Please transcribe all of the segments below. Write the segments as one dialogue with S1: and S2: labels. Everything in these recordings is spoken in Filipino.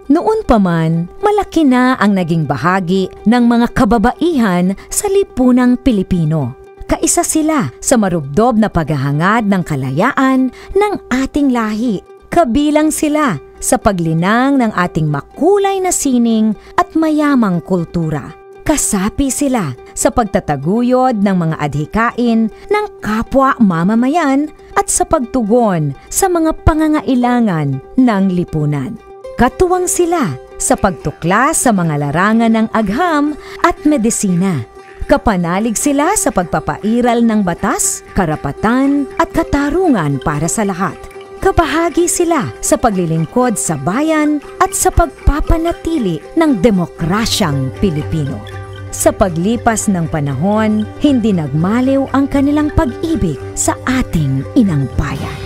S1: Noon pa man, malaki na ang naging bahagi ng mga kababaihan sa lipunang Pilipino. Kaisa sila sa marubdob na paghahangad ng kalayaan ng ating lahi. Kabilang sila sa paglinang ng ating makulay na sining at mayamang kultura. Kasapi sila sa pagtataguyod ng mga adhikain ng kapwa mamamayan at sa pagtugon sa mga pangangailangan ng lipunan. Katuwang sila sa pagtuklas sa mga larangan ng agham at medisina. Kapanalig sila sa pagpapairal ng batas, karapatan at katarungan para sa lahat. Kabahagi sila sa paglilingkod sa bayan at sa pagpapanatili ng demokrasyang Pilipino. Sa paglipas ng panahon, hindi nagmaliw ang kanilang pag-ibig sa ating inang bayan.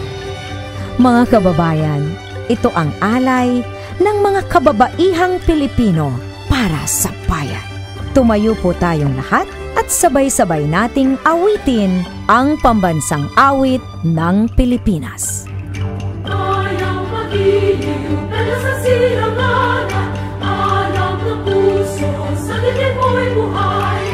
S1: Mga kababayan, ito ang alay ng mga kababaihang Pilipino para sa bayan. Tumayo po tayong lahat at sabay-sabay nating awitin ang pambansang awit ng Pilipinas.
S2: Ayaw magiliw, pero sa silanganan, alam ng puso, sa dilim mo'y buhay.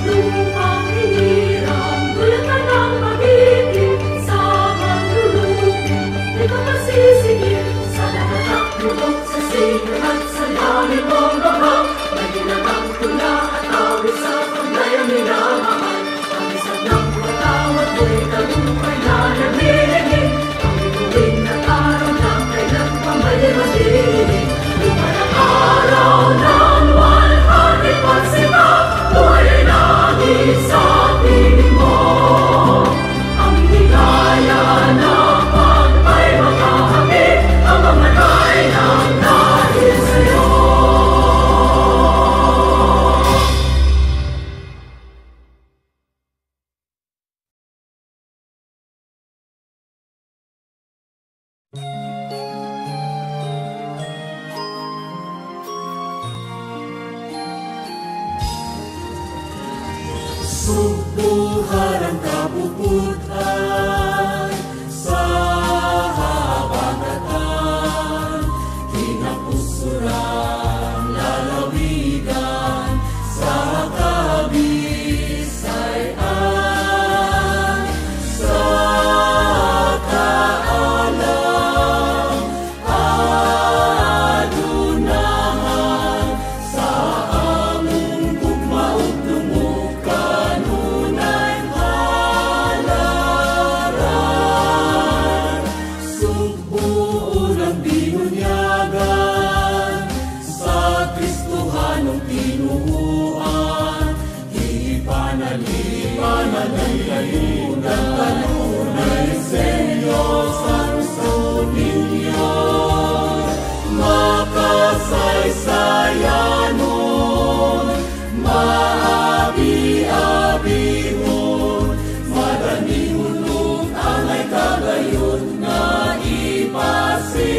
S2: Lupang hiniram, dulot ka ng magiging, sa manlulupin, di ka masisingil, sa lahat ng lubog, sa silang at sa lalim mong babang, may ginagang tula at awit sa paglayang minamahal. Ang isang ng patawad mo'y talumpay na naghiligid, ang ituwing na araw ng kailan pa may limagilig. Lupa ng araw ng walhati pagsika, buhay langit sa piling mo. Ang higaya na pagpay makahamit, ang mamatay ng dahil sa'yo. Subuhan ang kapuputan sa habagatan, kinapusuran, lalawigan sa kabisayan, sa kaalam, adunahan, sa among gugmaot lumog kanunay halaran. Subuon ang binunyagan sa Kristohanong tinuuan, ipanalipanalayunan kanunay Senyo sa Ruso ninyo. Makasaysayanon, maabi-abihon, madanihulog ang ay kagayon nga ipasigarbo.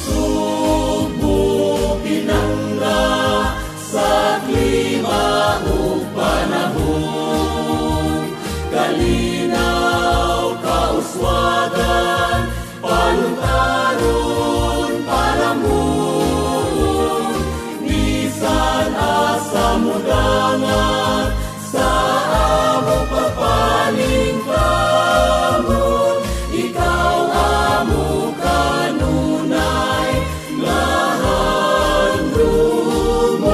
S2: Subo pinangga sa klima ug panahon, kalinaw kauswagan, paluntaron palamon, bisan asa mudangan sa amo papaling kamon. Ikaw amo kanunay lahan lumon.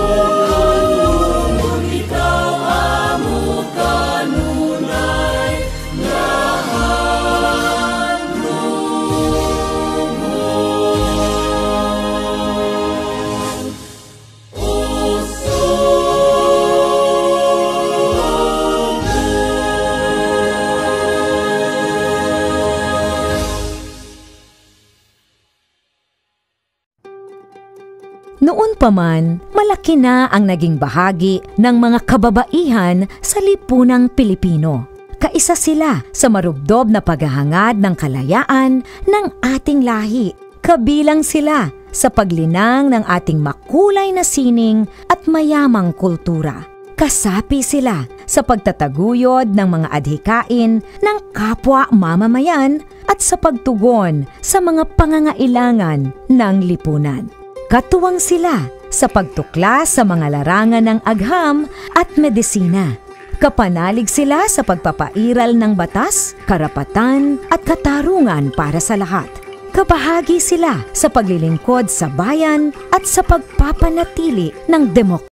S2: Ikaw amo kanunay lahan lumon.
S1: Noon pa man, malaki na ang naging bahagi ng mga kababaihan sa lipunang Pilipino. Kaisa sila sa marubdob na paghahangad ng kalayaan ng ating lahi. Kabilang sila sa paglinang ng ating makulay na sining at mayamang kultura. Kasapi sila sa pagtataguyod ng mga adhikain ng kapwa mamamayan at sa pagtugon sa mga pangangailangan ng lipunan. Katuwang sila sa pagtuklas sa mga larangan ng agham at medisina. Kapanalig sila sa pagpapairal ng batas, karapatan at katarungan para sa lahat. Kabahagi sila sa paglilingkod sa bayan at sa pagpapanatili ng demokrasya.